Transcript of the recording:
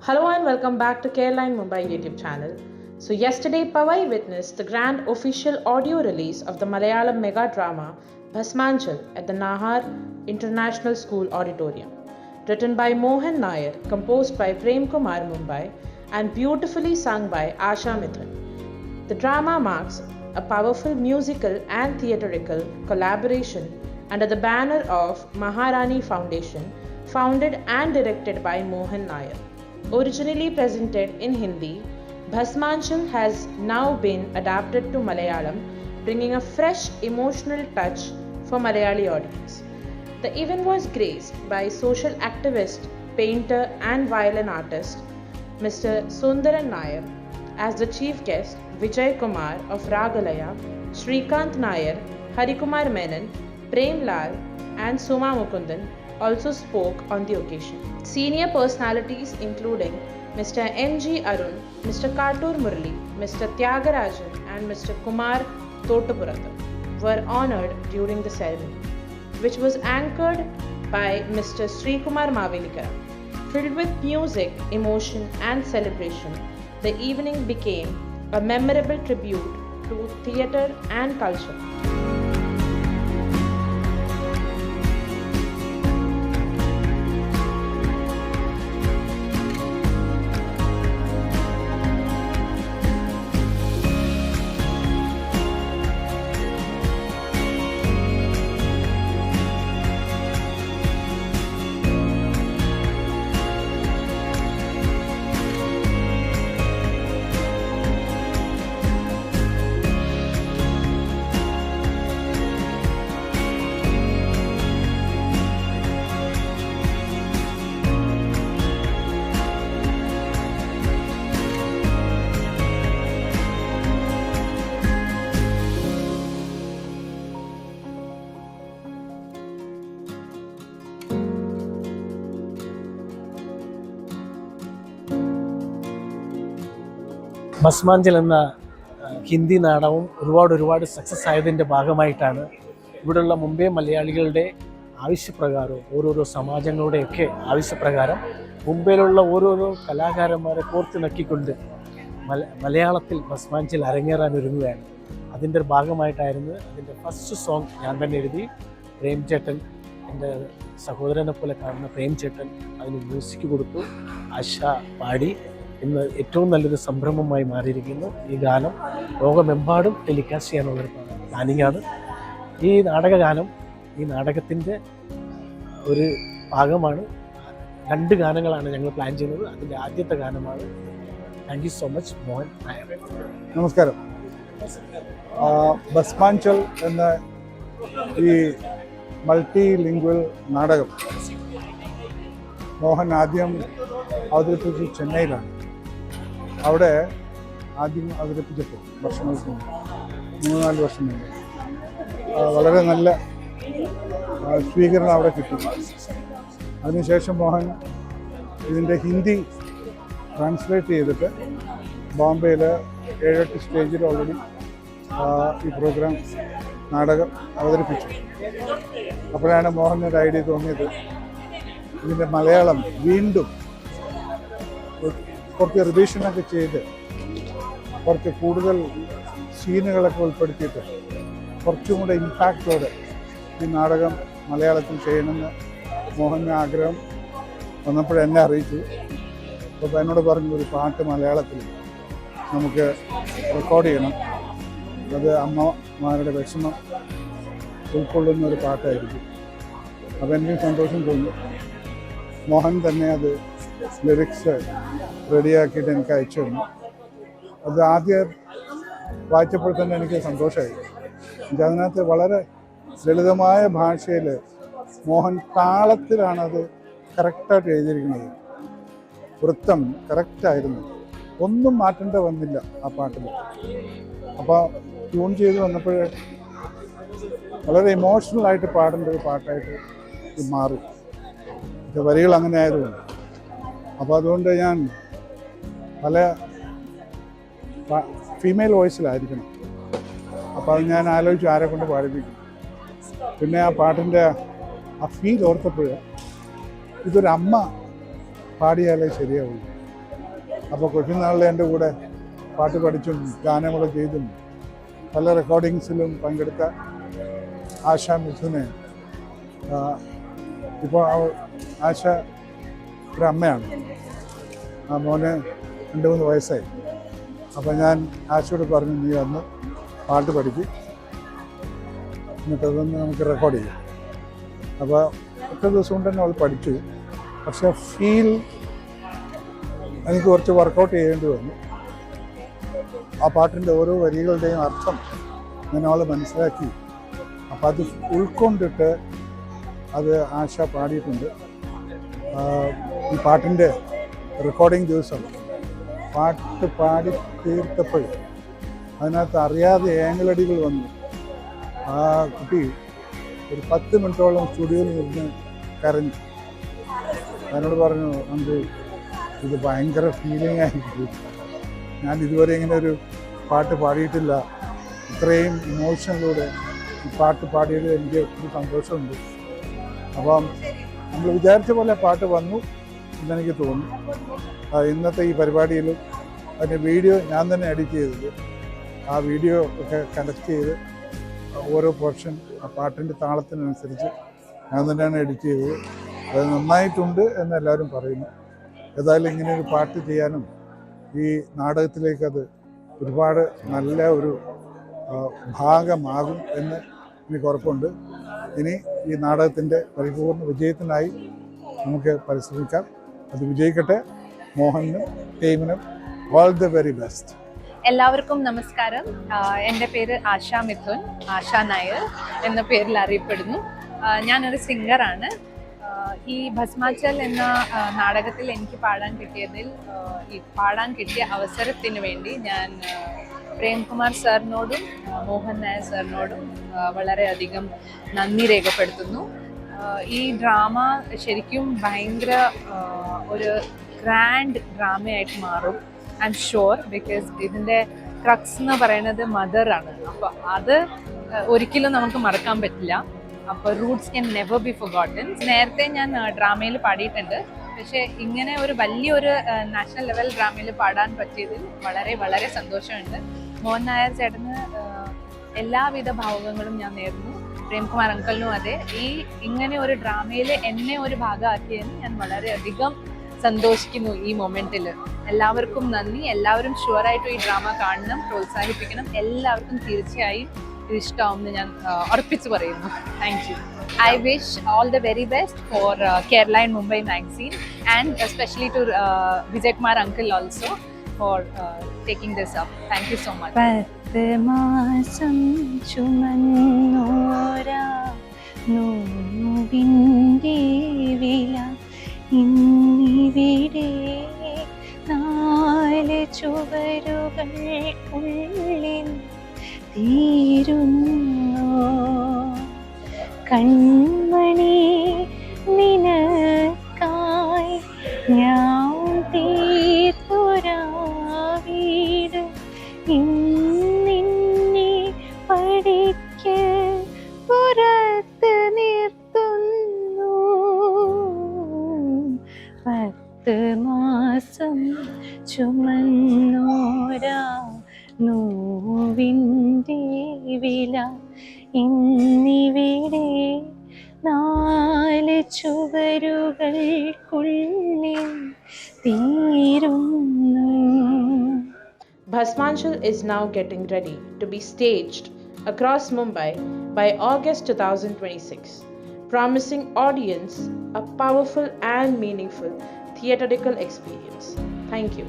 Hello and welcome back to Careline Mumbai YouTube channel. So yesterday Powai witnessed the grand official audio release of the Malayalam mega drama Bhasmanchal at the Nahar International School Auditorium. Written by Mohan Nair, composed by Prem Kumar Mumbai and beautifully sung by Asha Mithun. The drama marks a powerful musical and theatrical collaboration under the banner of Maharani Foundation, founded and directed by Mohan Nair. Originally presented in Hindi, Bhasmanchal has now been adapted to Malayalam, bringing a fresh emotional touch for Malayali audience. The event was graced by social activist, painter and violin artist Mr. Sundaran Nair as the chief guest, Vijay Kumar of Ragalaya, Srikanth Nair, Harikumar Menon, Prem Lal and Suma Mukundan also spoke on the occasion. Senior personalities including Mr. N.G. Arun, Mr. Katur Murli, Mr. Tyagarajan and Mr. Kumar Thotapuratham were honoured during the ceremony, which was anchored by Mr. Sri Kumar Mavelikara. Filled with music, emotion and celebration, the evening became a memorable tribute to theatre and culture. ഭസ്മാഞ്ചൽ എന്ന ഹിന്ദി നാടകവും ഒരുപാട് success ആയതിൻ്റെ ഭാഗമായിട്ടാണ് ഇവിടെയുള്ള മുംബൈ മലയാളികളുടെ ആവശ്യപ്രകാരവും ഓരോരോ സമാജങ്ങളുടെയൊക്കെ ആവശ്യപ്രകാരം മുംബൈയിലുള്ള ഓരോരോ കലാകാരന്മാരെ കോർത്തിണക്കിക്കൊണ്ട് മലയാളത്തിൽ ഭസ്മാഞ്ചൽ അരങ്ങേറാൻ ഒരുങ്ങുകയാണ്. അതിൻ്റെ ഒരു ഭാഗമായിട്ടായിരുന്നു അതിൻ്റെ ഫസ്റ്റ് സോങ് ഞാൻ തന്നെ എഴുതി. പ്രേം ചേട്ടൻ, എൻ്റെ സഹോദരനെ പോലെ കാണുന്ന പ്രേം ചേട്ടൻ അതിന് മ്യൂസിക് കൊടുത്തു. ആശ പാടി. ഇന്ന് ഏറ്റവും നല്ലൊരു സംരംഭമായി മാറിയിരിക്കുന്നു. ഈ ഗാനം ലോകമെമ്പാടും ടെലികാസ്റ്റ് ചെയ്യാനുള്ളൊരു പ്ലാനിങ്ങാണ്. ഈ നാടകഗാനം ഈ നാടകത്തിൻ്റെ ഒരു ഭാഗമാണ്. 2 ഗാനങ്ങളാണ് ഞങ്ങൾ പ്ലാൻ ചെയ്യുന്നത്. അതിൻ്റെ ആദ്യത്തെ ഗാനമാണ്. Thank you so much Mohan Nair. നമസ്കാരം. ഭസ്മാഞ്ചൽ എന്ന ഈ മൾട്ടി ലിംഗ്വൽ നാടകം മോഹൻ ആദ്യം അവതരിപ്പിച്ചത് ചെന്നൈയിലാണ്. അവിടെ ആദ്യം അവതരിപ്പിച്ചപ്പോൾ വർഷങ്ങൾക്ക് മുമ്പ് 3-4 വർഷം മുമ്പ് വളരെ നല്ല സ്വീകരണം അവിടെ കിട്ടി. അതിനുശേഷം മോഹൻ ഇതിൻ്റെ ഹിന്ദി ട്രാൻസ്ലേറ്റ് ചെയ്തിട്ട് ബോംബെയിൽ 7-8 സ്റ്റേജിൽ ഓൾറെഡി ഈ പ്രോഗ്രാം നാടകം അവതരിപ്പിച്ചു. അപ്പോഴാണ് മോഹൻ ഒരു ഐഡിയ തോന്നിയത്, ഇതിൻ്റെ മലയാളം വീണ്ടും കുറച്ച് റിവിഷനൊക്കെ ചെയ്ത് കുറച്ച് കൂടുതൽ സീനുകളൊക്കെ ഉൾപ്പെടുത്തിയിട്ട് കുറച്ചും കൂടെ ഇമ്പാക്റ്റോടെ ഈ നാടകം മലയാളത്തിൽ ചെയ്യണമെന്ന് മോഹന് ആഗ്രഹം വന്നപ്പോഴെന്നെ അറിയിച്ചു. അപ്പോൾ എന്നോട് പറഞ്ഞു, ഒരു പാട്ട് മലയാളത്തിൽ നമുക്ക് റെക്കോർഡ് ചെയ്യണം, അത് അമ്മമാരുടെ വിഷമം ഉൾക്കൊള്ളുന്ന ഒരു പാട്ടായിരിക്കും. അപ്പോൾ എനിക്ക് സന്തോഷം തോന്നി. മോഹൻ തന്നെ അത് ലിറിക്സ് റെഡിയാക്കിയിട്ട് എനിക്ക് അയച്ചു തന്നു. അത് ആദ്യം വായിച്ചപ്പോൾ തന്നെ എനിക്ക് സന്തോഷമായി. അതിനകത്ത് വളരെ ലളിതമായ ഭാഷയിൽ മോഹൻ താളത്തിലാണ് അത് കറക്റ്റായിട്ട് എഴുതിയിരിക്കുന്നത്. വൃത്തം കറക്റ്റായിരുന്നു, ഒന്നും മാറ്റേണ്ട വന്നില്ല ആ പാട്ടിൽ. അപ്പോൾ ട്യൂൺ ചെയ്ത് വന്നപ്പോൾ വളരെ ഇമോഷണലായിട്ട് പാടേണ്ട ഒരു പാട്ടായിട്ട് ഇത് മാറി. വരികൾ അങ്ങനെ ആയതുകൊണ്ട്. അപ്പോൾ അതുകൊണ്ട് ഞാൻ പല ഫീമെയിൽ വോയിസിലായിരിക്കണം. അപ്പോൾ അത് ഞാൻ ആലോചിച്ചു ആരെ കൊണ്ട് പാടിപ്പിക്കും. പിന്നെ ആ പാട്ടിൻ്റെ ആ ഫീൽ ഓർത്തപ്പോൾ ഇതൊരമ്മ പാടിയാലേ ശരിയാവുള്ളൂ. അപ്പോൾ കുഞ്ഞുനാളിൽ എൻ്റെ കൂടെ പാട്ട് പഠിച്ചും ഗാനങ്ങൾ ചെയ്തും പല റെക്കോർഡിങ്സിലും പങ്കെടുത്ത ആശാ മിഥുനെ ഇപ്പോൾ ആശ ഒരു അമ്മയാണ്. ആ മോന് 2-3 വയസ്സായി. അപ്പോൾ ഞാൻ ആശയോട് പറഞ്ഞു, നീ വന്ന് പാട്ട് പഠിക്കും, എന്നിട്ടതൊന്ന് നമുക്ക് റെക്കോർഡ് ചെയ്യാം. അപ്പോൾ ഒറ്റ ദിവസം കൊണ്ട് തന്നെ അവൾ പഠിച്ചു. പക്ഷേ എനിക്ക് കുറച്ച് വർക്കൗട്ട് ചെയ്യേണ്ടി വന്നു. ആ പാട്ടിൻ്റെ ഓരോ വരികളുടെയും അർത്ഥം ഞാൻ അവൾ മനസ്സിലാക്കി. അപ്പം അത് ഉൾക്കൊണ്ടിട്ട് അത് ആശ പാടിയിട്ടുണ്ട്. ഈ പാട്ടിൻ്റെ റെക്കോർഡിങ് ദിവസം പാട്ട് പാടി തീർത്തപ്പോൾ അതിനകത്ത് അറിയാതെ ഏങ്ങലടികൾ വന്നു. ആ കുട്ടി ഒരു 10 മിനിറ്റോളം സ്റ്റുഡിയോയിൽ നിന്ന് കരഞ്ഞു. എന്നോട് പറഞ്ഞു, നമുക്ക് ഇത് ഭയങ്കര ഫീലിംഗ് ആയിരിക്കും, ഞാൻ ഇതുവരെ ഇങ്ങനെ ഒരു പാട്ട് പാടിയിട്ടില്ല, ഇത്രയും ഇമോഷനിലൂടെ ഈ പാട്ട് പാടിയത് എനിക്ക് ഒത്തിരി സന്തോഷമുണ്ട്. അപ്പം നമ്മൾ വിചാരിച്ച പോലെ പാട്ട് വന്നു എന്നെനിക്ക് തോന്നുന്നു. ഇന്നത്തെ ഈ പരിപാടിയിൽ അതിൻ്റെ വീഡിയോ ഞാൻ തന്നെ എഡിറ്റ് ചെയ്തത്. ആ വീഡിയോ ഒക്കെ കണക്ട് ചെയ്ത് ഓരോ പോർഷൻ ആ പാട്ടിൻ്റെ താളത്തിനനുസരിച്ച് ഞാൻ തന്നെയാണ് എഡിറ്റ് ചെയ്തത്. അത് നന്നായിട്ടുണ്ട് എന്ന് എല്ലാവരും പറയുന്നു. ഏതായാലും ഇങ്ങനെ ഒരു പാട്ട് ചെയ്യാനും ഈ നാടകത്തിലേക്ക് അത് ഒരുപാട് നല്ല ഒരു ഭാഗമാകും എന്ന് എനിക്ക് ഉറപ്പുണ്ട്. ഇനി ഈ നാടകത്തിൻ്റെ പരിപൂർണ വിജയത്തിനായി നമുക്ക് പരിശ്രമിക്കാം. അത് വിജയിക്കട്ടെ. മോഹനും ടീമിനും ഓൾ ദ വെരി ബെസ്റ്റ്. എല്ലാവർക്കും നമസ്കാരം. എൻ്റെ പേര് ആശാ മിഥുൻ, ആശാ നായർ എന്ന പേരിൽ അറിയപ്പെടുന്നു. ഞാനൊരു സിംഗറാണ്. ഈ ഭസ്മാചൽ എന്ന നാടകത്തിൽ എനിക്ക് പാടാൻ കിട്ടിയ അവസരത്തിന് വേണ്ടി ഞാൻ പ്രേംകുമാർ സാറിനോടും മോഹൻ നായർ സാറിനോടും വളരെയധികം നന്ദി രേഖപ്പെടുത്തുന്നു. ഈ ഡ്രാമ ശരിക്കും ഭയങ്കര ഒരു ഗ്രാൻഡ് ഡ്രാമയായിട്ട് മാറും, ഐ എം ഷുവർ. ബിക്കോസ് ഇതിൻ്റെ ക്രക്സ് എന്ന് പറയുന്നത് മദറാണ്. അപ്പോൾ അത് ഒരിക്കലും നമുക്ക് മറക്കാൻ പറ്റില്ല. അപ്പോൾ Roots can never be forgotten. നേരത്തെ ഞാൻ ഡ്രാമയിൽ പാടിയിട്ടുണ്ട്. പക്ഷേ ഇങ്ങനെ ഒരു വലിയൊരു നാഷണൽ ലെവൽ ഡ്രാമയിൽ പാടാൻ പറ്റിയതിൽ വളരെ വളരെ സന്തോഷമുണ്ട്. മോഹൻ നായർ ചേട്ടന് എല്ലാവിധ ഭാവുകങ്ങളും ഞാൻ നേരുന്നു. പ്രേംകുമാർ അങ്കിളിനും അതെ. ഇങ്ങനെ ഒരു ഡ്രാമയിൽ എന്നെ ഒരു ഭാഗമാക്കിയതിന് ഞാൻ വളരെയധികം സന്തോഷിക്കുന്നു ഈ മൊമെൻറ്റിൽ. എല്ലാവർക്കും നന്ദി. എല്ലാവരും ഷുവറായിട്ടും ഈ ഡ്രാമ കാണണം, പ്രോത്സാഹിപ്പിക്കണം. എല്ലാവർക്കും തീർച്ചയായും ഇത് ഇഷ്ടമാവുമെന്ന് ഞാൻ ഉറപ്പിച്ച് പറയുന്നു. Thank you. I wish all the very best for Kerala and Mumbai magazine, and especially to Vijay Kumar uncle also for taking this up. Thank you so much. പത്മാസം ചുമന്നോരാ നോവിൻ്റെ വില ഇന്നിവിടെ 4 ചുവരുകൾക്കുള്ളിൽ തീരുന്നു. കൺമണി നിനക്കായി ഞാൻ തീർത്തൊരാ വീട് ഇന്നിന്നെ പഠിക്ക് പുറത്ത് നിർത്തുന്നു. 10 മാസം ചുമന്നോരാ നോവിൻ്റെ വില ഇന്നിവിടെ 4 ചുവരുകൾക്കുള്ളിൽ തീരുന്നു. Bhasmanchal is now getting ready to be staged across Mumbai by August 2026, promising audience a powerful and meaningful theatrical experience. Thank you.